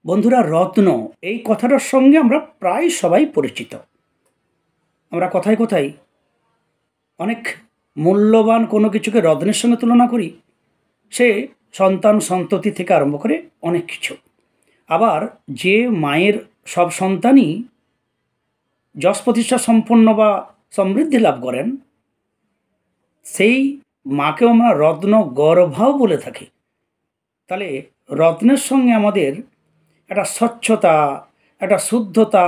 বন্ধুরা, রত্ন এই কথাটার সঙ্গে আমরা প্রায় সবাই পরিচিত। আমরা কথায় কথায় অনেক মূল্যবান কোনো কিছুকে রত্নের সঙ্গে তুলনা করি। সে সন্তান সন্ততি থেকে আরম্ভ করে অনেক কিছু। আবার যে মায়ের সব সন্তানই যশ প্রতিষ্ঠা সম্পন্ন বা সমৃদ্ধি লাভ করেন, সেই মাকেও আমরা রত্ন গর্ভাও বলে থাকি। তাহলে রত্নের সঙ্গে আমাদের একটা স্বচ্ছতা, একটা শুদ্ধতা,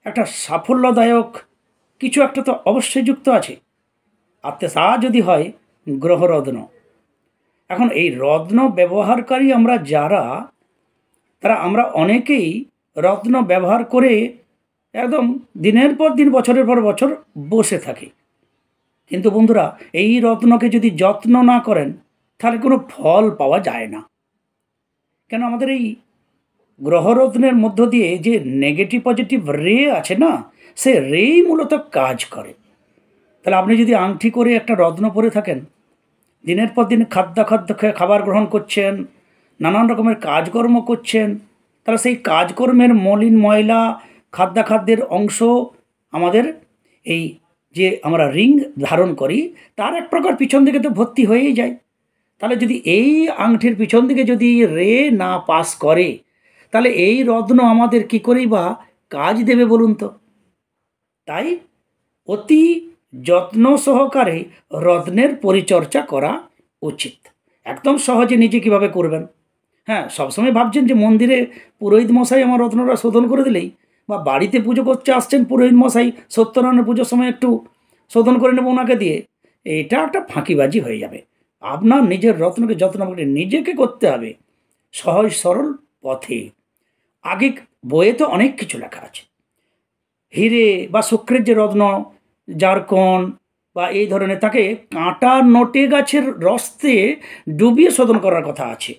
একটা সাফল্যদায়ক কিছু একটা তো অবশ্যই যুক্ত আছে। আর তা যদি হয় গ্রহরত্ন। এখন এই রত্ন ব্যবহারকারী আমরা যারা, আমরা অনেকেই রত্ন ব্যবহার করে একদম দিনের পর দিন, বছরের পর বছর বসে থাকি। কিন্তু বন্ধুরা, এই রত্নকে যদি যত্ন না করেন তাহলে কোনো ফল পাওয়া যায় না। কেন, আমাদের এই গ্রহরত্নের মধ্য দিয়ে যে নেগেটিভ পজিটিভ রে আছে না, সে রেই মূলত কাজ করে। তাহলে আপনি যদি আংটি করে একটা রত্ন পরে থাকেন, দিনের পর দিন খাদ্য খাবার গ্রহণ করছেন, নানান রকমের কাজকর্ম করছেন, তাহলে সেই কাজকর্মের মলিন ময়লা খাদ্যের অংশ আমাদের এই যে আমরা রিং ধারণ করি তার এক প্রকার পিছন দিকে তো ভর্তি হয়েই যায়। তাহলে যদি এই আংটির পিছন দিকে যদি রে না পাস করে, তাহলে এই রত্ন আমাদের কি করেই বা কাজ দেবে বলুন তো। তাই অতি যত্ন সহকারে রত্নের পরিচর্যা করা উচিত। একদম সহজে নিজে কিভাবে করবেন। হ্যাঁ, সবসময় ভাবছেন যে মন্দিরে পুরোহিত মশাই আমার রত্নটা শোধন করে দিলেই, বা বাড়িতে পুজো করতে আসছেন পুরোহিত মশাই সত্যনারায়ণ পুজোর সময় একটু শোধন করে নেবো ওনাকে দিয়ে, এটা একটা ফাঁকিবাজি হয়ে যাবে। আপনার নিজের রত্নকে যত্ন করে নিজেকে করতে হবে সহজ সরল পথে। আগে বইয়ে তো অনেক কিছু লেখা আছে। হিরে বা শুক্রের যে রত্ন, জারকন বা এই ধরনের, তাকে কাঁটা নটে গাছের রস দিয়ে ডুবিয়ে শোধন করার কথা আছে।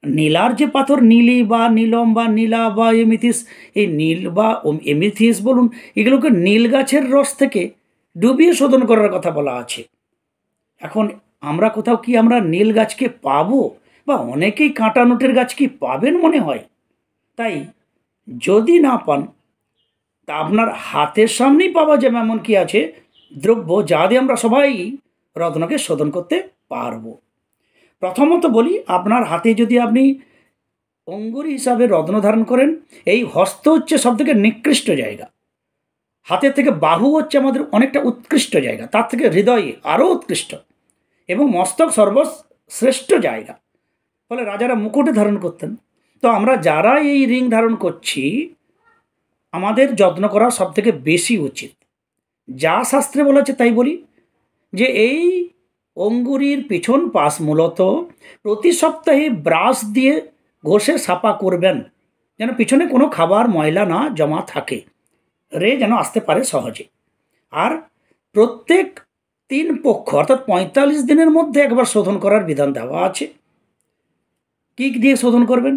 নীলার যে পাথর, নীলি বা নীলম বা নীলা বা এমিথিস, এই নীল বা এমিথিস বলুন, এগুলোকে নীল গাছের রস থেকে ডুবিয়ে শোধন করার কথা বলা আছে। এখন আমরা কোথাও কি আমরা নীল গাছকে পাবো, বা অনেকেই কাঁটা নোটের গাছ কি পাবেন মনে হয়। তাই যদি না পান, তা আপনার হাতের সামনেই পাওয়া যাবে এমন কি আছে দ্রব্য যা দিয়ে আমরা সবাই রত্নকে শোধন করতে পারবো। প্রথমত বলি, আপনার হাতে যদি আপনি অঙ্গুরি হিসাবে রত্ন ধারণ করেন, এই হস্ত হচ্ছে সব থেকে নিকৃষ্ট জায়গা। হাতের থেকে বাহু হচ্ছে আমাদের অনেকটা উৎকৃষ্ট জায়গা, তার থেকে হৃদয়ে আরও উৎকৃষ্ট, এবং মস্তক সর্বশ্রেষ্ঠ জায়গা। ফলে রাজারা মুকুটে ধারণ করতেন। তো আমরা যারা এই রিং ধারণ করছি, আমাদের যত্ন করা সব থেকে বেশি উচিত। যা শাস্ত্রে বলেছে তাই বলি, যে এই অঙ্গুরির পিছন পাশ মূলত প্রতি সপ্তাহে ব্রাশ দিয়ে ঘষে সাফা করবেন, যেন পিছনে কোনো খাবার ময়লা না জমা থাকে, রে যেন আসতে পারে সহজে। আর প্রত্যেক 3 পক্ষ অর্থাৎ 45 দিনের মধ্যে একবার শোধন করার বিধান দেওয়া আছে। কী দিয়ে শোধন করবেন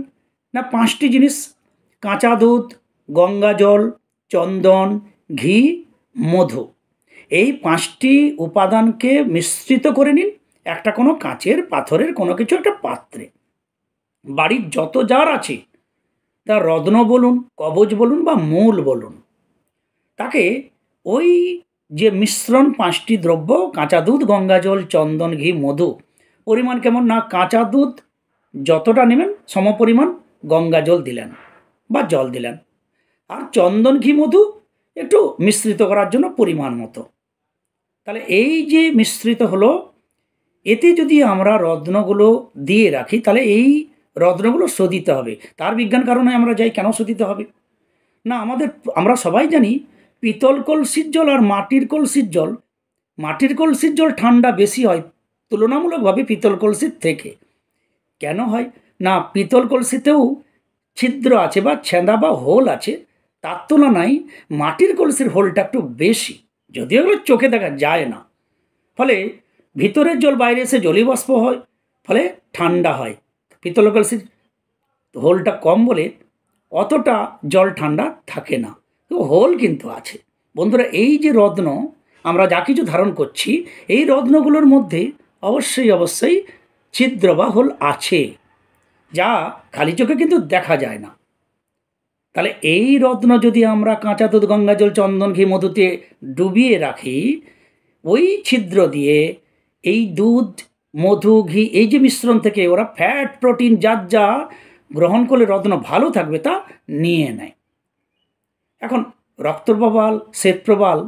না, 5টি জিনিস: কাঁচা দুধ, গঙ্গা জল, চন্দন, ঘি, মধু। এই 5টি উপাদানকে মিশ্রিত করে নিন একটা কোনো কাঁচের পাথরের কোনো কিছু একটা পাত্রে। বাড়ির যত যার আছে, তার রত্ন বলুন, কবচ বলুন বা মূল বলুন, তাকে ওই যে মিশ্রণ 5টি দ্রব্য, কাঁচা দুধ, গঙ্গা জল, চন্দন, ঘি, মধু, পরিমাণ কেমন না, কাঁচা দুধ যতটা নেবেন সমপরিমাণ গঙ্গা জল দিলেন বা জল দিলেন, আর চন্দন, ঘি, মধু একটু মিশ্রিত করার জন্য পরিমাণ মতো। তাহলে এই যে মিশ্রিত হলো, এতে যদি আমরা রত্নগুলো দিয়ে রাখি, তাহলে এই রত্নগুলো শোধিত হবে। তার বিজ্ঞান কারণে আমরা যাই, কেন শোধিত হবে না, আমরা সবাই জানি পিতল কলসির জল আর মাটির কলসির জল ঠান্ডা বেশি হয় তুলনামূলকভাবে পিতল কলসির থেকে। কেন হয় না, পিতল কলসিতেও ছিদ্র আছে বা ছেঁদা বা হোল আছে, তার তুলনায় মাটির কলসির হোলটা একটু বেশি, যদিও এগুলো চোখে দেখা যায় না। ফলে ভিতরের জল বাইরে এসে জলীয়বাষ্প হয়, ফলে ঠান্ডা হয়। পিতল কলসির হোলটা কম বলে অতটা জল ঠান্ডা থাকে না, তো হোল কিন্তু আছে। বন্ধুরা, এই যে রত্ন আমরা যা কিছু ধারণ করছি, এই রত্নগুলোর মধ্যে অবশ্যই ছিদ্র বা হোল আছে, যা খালি চোখে কিন্তু দেখা যায় না। তাহলে এই রত্ন যদি আমরা কাঁচা দুধ, গঙ্গা জল, চন্দন, ঘি, মধুতে ডুবিয়ে রাখি, ওই ছিদ্র দিয়ে এই দুধ, মধু, ঘি, এই যে মিশ্রণ থেকে ওরা ফ্যাট, প্রোটিন যা যা গ্রহণ করলে রত্ন ভালো থাকবে তা নিয়ে নেয়। এখন রক্তপ্রবাল, শ্বেতপ্রবাল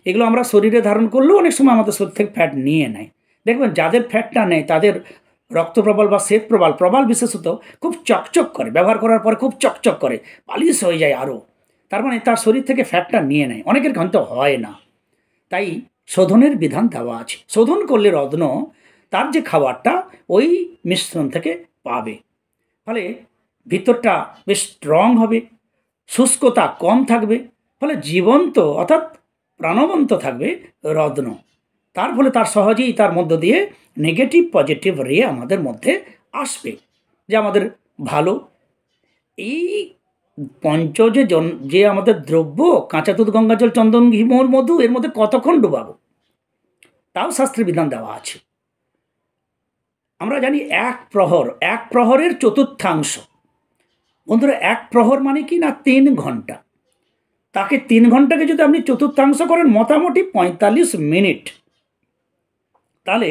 এগুলো আমরা শরীরে ধারণ করলেও অনেক সময় আমাদের শরীর থেকে ফ্যাট নিয়ে নেয়। দেখবেন যাদের ফ্যাটটা নেয় তাদের রক্তপ্রবাল বা শ্বেতপ্রবাল, প্রবাল বিশেষত খুব চকচক করে, ব্যবহার করার পরে খুব চকচক করে, পালিশ হয়ে যায় আরও। তার মানে তার শরীর থেকে ফ্যাটটা নিয়ে নেয়, অনেকের কিন্তু হয় না। তাই শোধনের বিধান দেওয়া আছে। শোধন করলে রত্ন তার যে খাবারটা ওই মিশ্রণ থেকে পাবে, ফলে ভিতরটা বেশ স্ট্রং হবে, শুষ্কতা কম থাকবে, ফলে জীবন্ত অর্থাৎ প্রাণবন্ত থাকবে রত্ন। তার ফলে তার সহজেই তার মধ্য দিয়ে নেগেটিভ পজিটিভ রে আমাদের মধ্যে আসবে, যে আমাদের ভালো। এই যে আমাদের দ্রব্য, কাঁচা দুধ, গঙ্গা জল, চন্দন, ঘি, মধু, এর মধ্যে কতক্ষণ ডুবাবো তাও শাস্ত্রের বিধান দেওয়া আছে। আমরা জানি এক প্রহরের চতুর্থাংশ। বন্ধুরা, এক প্রহর মানে কি না 3 ঘন্টা। তাকে 3 ঘন্টাকে যদি আপনি চতুর্থাংশ করেন, মোটামুটি 45 মিনিট। তাহলে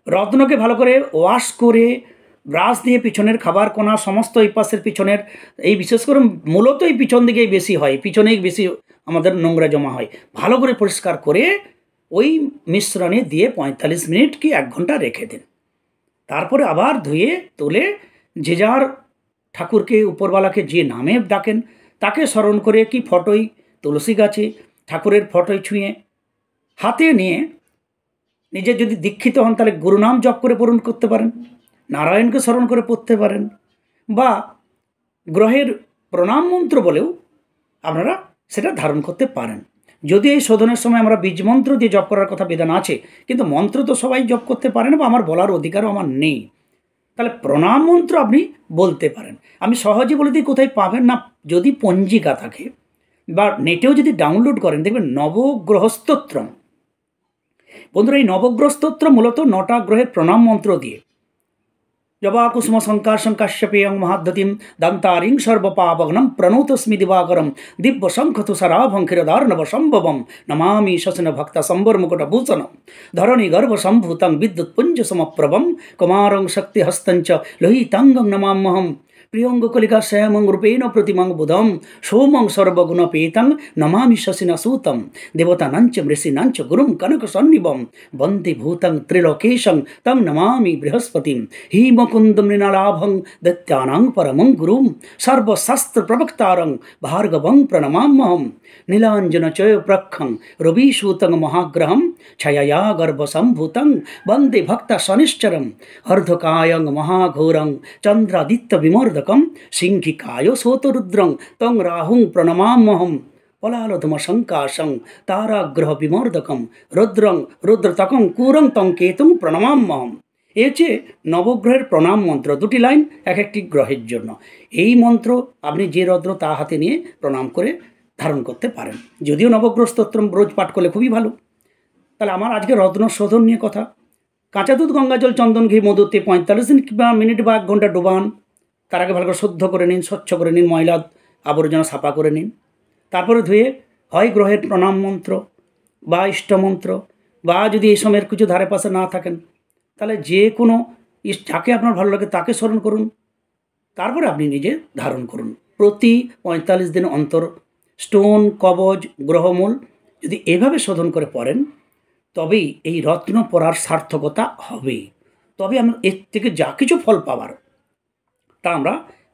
রত্নকে ভালো করে ওয়াশ করে ব্রাশ দিয়ে পিছনের খাবার কোনা সমস্ত এই পাশের পিছনের, এই বিশেষ করে মূলত এই পিছন দিকেই বেশি হয়, পিছনেই বেশি আমাদের নোংরা জমা হয়, ভালো করে পরিষ্কার করে ওই মিশ্রণে দিয়ে 45 মিনিট কি 1 ঘন্টা রেখে দিন। তারপরে আবার ধুয়ে তুলে যে যার ঠাকুরকে, উপরওয়ালাকে যে নামে ডাকেন তাকে স্মরণ করে, কি ফটোই, তুলসী গাছে ঠাকুরের ফটোই ছুঁয়ে হাতে নিয়ে, নিজে যদি দীক্ষিত হন তাহলে গুরুনাম জপ করে পূরণ করতে পারেন, নারায়ণকে স্মরণ করে পড়তে পারেন, বা গ্রহের প্রণাম মন্ত্র বলেও আপনারা সেটা ধারণ করতে পারেন। যদি এই শোধনের সময় আমরা বীজ মন্ত্র দিয়ে জপ করার কথা বিধান আছে, কিন্তু মন্ত্র তো সবাই জপ করতে পারে না, বা আমার বলার অধিকারও আমার নেই, তাহলে প্রণাম মন্ত্র আপনি বলতে পারেন। আমি সহজে বলে দিই কোথায় পাবেন না, যদি পঞ্জিকা থাকে বা নেটেও যদি ডাউনলোড করেন, দেখবেন নবগ্রহ স্তোত্রম। বন্ধুরা, এই নবগ্রহ স্তোত্র মূলত 9টা গ্রহের প্রণাম মন্ত্র দিয়ে, জবাকুসুম শঙ্কাশং কাশ্যপেয়ং মহাদ্যতিম দন্তারিং সর্বপাবঘ্নম প্রণৌতস্মি দিবাকরম দিব্য শঙ্খ তুষারাভং ক্ষীরদার্ণব সম্ভবম নমামি শশন ভক্ত সম্বর মুকুট ভূষণম ধরণী গর্ভ সম্ভূতং বিদ্যুৎ পুঞ্জ সমপ্রভম কুমারং শক্তি হস্তঞ্চ লোহিতাঙ্গং নমাম্যহম প্রিয়ঙ্গকলিকা শ্যামং রূপেণ প্রতিমং বুধম সোমং সর্বগুণপেতং নমামি শশিনসূতম দেবতানাঞ্চ মৃষিনাঞ্চ গুরুম কনক সন্নিবম বন্দে ভূতং ত্রিলোকেশং তং নমামি বৃহস্পতিম হিমকুন্দ মৃণালাভং দত্যানাং পরমং গুরুম সর্বশাস্ত্র প্রবক্তারং ভার্গবং প্রণমাম্যহম নীলাঞ্জন চয় প্রক্ষং রবিসূতং মহাগ্রহম ছয়য়া গর্ভসম্ভূতং বন্দে ভক্ত শনিশ্চরম অর্ধকায়ং মহাঘোরং চন্দ্রাদিত্য বিমর্দকম সিংহিকায় সোতরুদ্রং তং রাহুং প্রণমাম্যহম পলালোধম শঙ্কাশং তারাগ্রহ বিমর্দকম রুদ্রং রুদ্রতকং কুরং তং কেতুং প্রণমাম্যহম। এ হচ্ছে নবগ্রহের প্রণাম মন্ত্র, 2টি লাইন এক একটি গ্রহের জন্য। এই মন্ত্র আপনি যে রত্ন তা হাতে নিয়ে প্রণাম করে ধারণ করতে পারেন। যদিও নবগ্রহ স্তোত্র রোজ পাঠ করলে খুবই ভালো। তাহলে আমার আজকে রত্ন শোধন নিয়ে কথা। কাঁচা দুধ, গঙ্গা জল, চন্দন, ঘি, মধুতে 45 মিনিট বা 1 ঘন্টা ডুবান। তার আগে ভালো করে শুদ্ধ করে নিন, স্বচ্ছ করে নিন, ময়লা আবর্জনা সাফা করে নিন। তারপরে ধুয়ে হয় গ্রহের প্রণাম মন্ত্র বা ইষ্টমন্ত্র, বা যদি এই সময়ের কিছু ধারে পাশে না থাকেন তাহলে যে কোনো যাকে আপনার ভালো লাগে তাকে স্মরণ করুন, তারপরে আপনি নিজে ধারণ করুন। প্রতি 45 দিন অন্তর স্টোন, কবজ, গ্রহমূল যদি এভাবে শোধন করে পড়েন, তবেই এই রত্ন পড়ার সার্থকতা হবে। তবে আমরা এর থেকে যা কিছু ফল পাওয়ার তা আমরা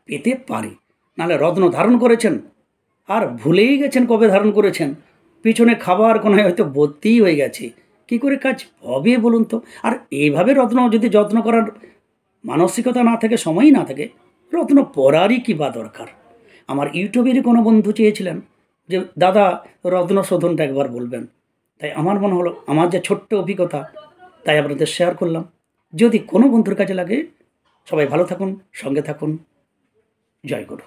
পেতে পারি। নাহলে রত্ন ধারণ করেছেন আর ভুলেই গেছেন কবে ধারণ করেছেন, পিছনে খাবার কোনায় হয়তো ভর্তিই হয়ে গেছে, কী করে কাজ হবে বলুন তো? আর এইভাবে রত্ন যদি যত্ন করার মানসিকতা না থাকে, সময়ই না থাকে, রত্ন পড়ারই কী বা দরকার? আমার ইউটিউবেরই কোনো বন্ধু চেয়েছিলেন যে দাদা রত্ন শোধনটা একবার বলবেন, তাই আমার মনে হলো আমার যে ছোট্ট অভিজ্ঞতা তাই আপনাদের শেয়ার করলাম। যদি কোনো বন্ধুর কাজে লাগে, সবাই ভালো থাকুন, সঙ্গে থাকুন। জয় গুরু।